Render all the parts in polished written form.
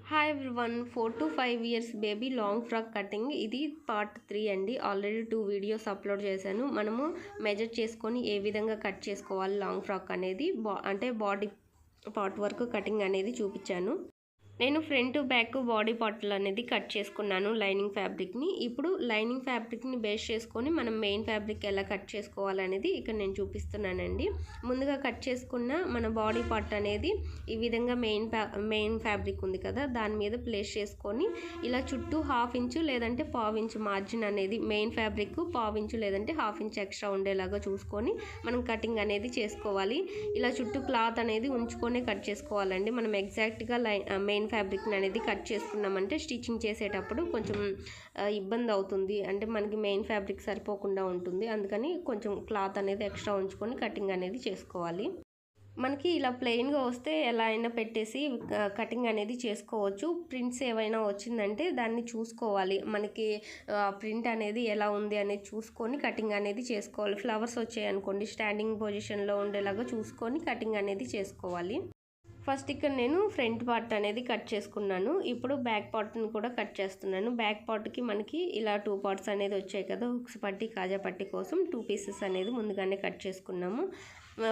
Hi everyone 4 to 5 years baby long frock cutting ఇది part 3 అండి. Already 2 videos upload చేశాను. మనము మెజర్ చేసుకొని ఏ విధంగా కట్ చేసుకోవాలి లాంగ్ ఫ్రాక్ అనేది అంటే బాడీ పార్ట్ వరకు కటింగ్ అనేది చూపించాను. నేను ఫ్రంట్ బ్యాక్ బాడీ పార్ట్లు అనేది కట్ చేసుకున్నాను లైనింగ్ ఫ్యాబ్రిక్ని. ఇప్పుడు లైనింగ్ ఫ్యాబ్రిక్ని బేస్ చేసుకొని మనం మెయిన్ ఫ్యాబ్రిక్ ఎలా కట్ చేసుకోవాలనేది ఇక్కడ నేను చూపిస్తున్నానండి. ముందుగా కట్ చేసుకున్న మన బాడీ పార్ట్ అనేది ఈ విధంగా మెయిన్ ఫ్యాబ్రిక్ ఉంది కదా, దాని మీద ప్లేస్ చేసుకొని ఇలా చుట్టూ 1/2 ఇంచు లేదంటే 1/4 ఇంచు మార్జిన్ అనేది మెయిన్ ఫ్యాబ్రిక్ 1/4 ఇంచు లేదంటే 1/2 ఇంచు ఎక్స్ట్రా ఉండేలాగా చూసుకొని మనం కటింగ్ అనేది చేసుకోవాలి. ఇలా చుట్టూ క్లాత్ అనేది ఉంచుకొనే కట్ చేసుకోవాలండి. మనం ఎగ్జాక్ట్గా మెయిన్ ఫ్యాబ్రిక్ అనేది కట్ చేసుకున్నామంటే స్టిచ్చింగ్ చేసేటప్పుడు కొంచెం ఇబ్బంది అవుతుంది. అంటే మనకి మెయిన్ ఫ్యాబ్రిక్ సరిపోకుండా ఉంటుంది. అందుకని కొంచెం క్లాత్ అనేది ఎక్స్ట్రా ఉంచుకొని కటింగ్ అనేది చేసుకోవాలి. మనకి ఇలా ప్లెయిన్గా వస్తే ఎలా అయినా పెట్టేసి కటింగ్ అనేది చేసుకోవచ్చు. ప్రింట్స్ ఏవైనా వచ్చిందంటే దాన్ని చూసుకోవాలి. మనకి ప్రింట్ అనేది ఎలా ఉంది అనేది చూసుకొని కటింగ్ అనేది చేసుకోవాలి. ఫ్లవర్స్ వచ్చాయనుకోండి స్టాండింగ్ పొజిషన్లో ఉండేలాగా చూసుకొని కటింగ్ అనేది చేసుకోవాలి. ఫస్ట్ ఇక్కడ నేను ఫ్రంట్ పార్ట్ అనేది కట్ చేసుకున్నాను. ఇప్పుడు బ్యాక్ పార్ట్ని కూడా కట్ చేస్తున్నాను. బ్యాక్ పార్ట్కి మనకి ఇలా 2 పార్ట్స్ అనేది వచ్చాయి కదా, హుక్స్ పట్టి కాజా పట్టి కోసం 2 పీసెస్ అనేది ముందుగానే కట్ చేసుకున్నాము.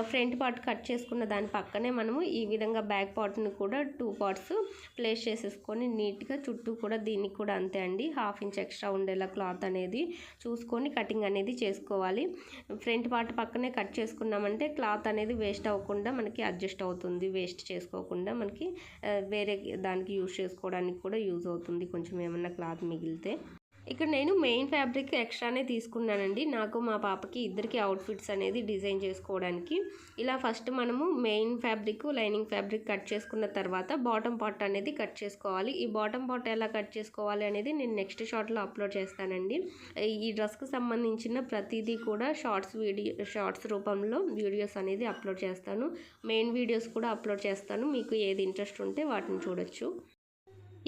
ఫ్రంట్ పార్ట్ కట్ చేసుకున్న దాని పక్కనే మనము ఈ విధంగా బ్యాక్ పార్ట్ని కూడా 2 పార్ట్స్ ప్లేస్ చేసేసుకొని నీట్గా చుట్టూ కూడా దీనికి కూడా అంతే అండి 1/2 ఇంచ్ ఎక్స్ట్రా ఉండేలా క్లాత్ అనేది చూసుకొని కటింగ్ అనేది చేసుకోవాలి. ఫ్రంట్ పార్ట్ పక్కనే కట్ చేసుకున్నామంటే క్లాత్ అనేది వేస్ట్ అవ్వకుండా మనకి అడ్జస్ట్ అవుతుంది. వేస్ట్ చేసుకోకుండా మనకి వేరే దానికి యూజ్ చేసుకోవడానికి కూడా యూజ్ అవుతుంది కొంచెం ఏమన్నా క్లాత్ మిగిలితే. ఇక్కడ నేను మెయిన్ ఫ్యాబ్రిక్ ఎక్స్ట్రానే తీసుకున్నానండి. నాకు మా పాపకి ఇద్దరికి అవుట్ఫిట్స్ అనేది డిజైన్ చేసుకోవడానికి. ఇలా ఫస్ట్ మనము main fabric lining fabric cut చేసుకున్న తర్వాత బాటమ్ పార్ట్ అనేది కట్ చేసుకోవాలి. ఈ బాటమ్ పార్ట్ ఎలా కట్ చేసుకోవాలి అనేది నేను నెక్స్ట్ షార్ట్లో అప్లోడ్ చేస్తానండి. ఈ డ్రెస్కి సంబంధించిన ప్రతిదీ కూడా షార్ట్స్ రూపంలో వీడియోస్ అనేది అప్లోడ్ చేస్తాను. మెయిన్ వీడియోస్ కూడా అప్లోడ్ చేస్తాను. మీకు ఏది ఇంట్రెస్ట్ ఉంటే వాటిని చూడొచ్చు.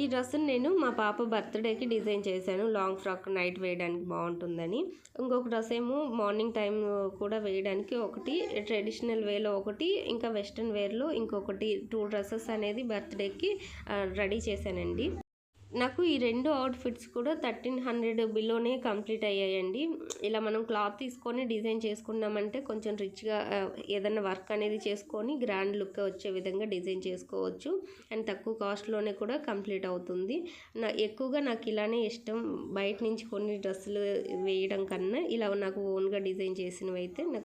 ఈ డ్రెస్సుని నేను మా పాప బర్త్డేకి డిజైన్ చేశాను. లాంగ్ ఫ్రాక్ నైట్ వేయడానికి బాగుంటుందని. ఇంకొక డ్రెస్ ఏమో మార్నింగ్ టైం కూడా వేయడానికి ఒకటి, ట్రెడిషనల్ వేలో ఒకటి, ఇంకా వెస్ట్రన్ వేర్లో ఇంకొకటి 2 డ్రెస్సెస్ అనేది బర్త్డేకి రెడీ చేశానండి. నాకు ఈ 2 అవుట్ఫిట్స్ కూడా 1300 బిలోనే కంప్లీట్ అయ్యాయండి. ఇలా మనం క్లాత్ తీసుకొని డిజైన్ చేసుకున్నామంటే కొంచెం రిచ్గా ఏదైనా వర్క్ అనేది చేసుకొని గ్రాండ్ లుక్ వచ్చే విధంగా డిజైన్ చేసుకోవచ్చు. అండ్ తక్కువ కాస్ట్లోనే కూడా కంప్లీట్ అవుతుంది. ఎక్కువగా నాకు ఇలానే ఇష్టం. బయట నుంచి కొన్ని డ్రెస్సులు వేయడం కన్నా ఇలా నాకు ఓన్గా డిజైన్ చేసినవి అయితే నాకు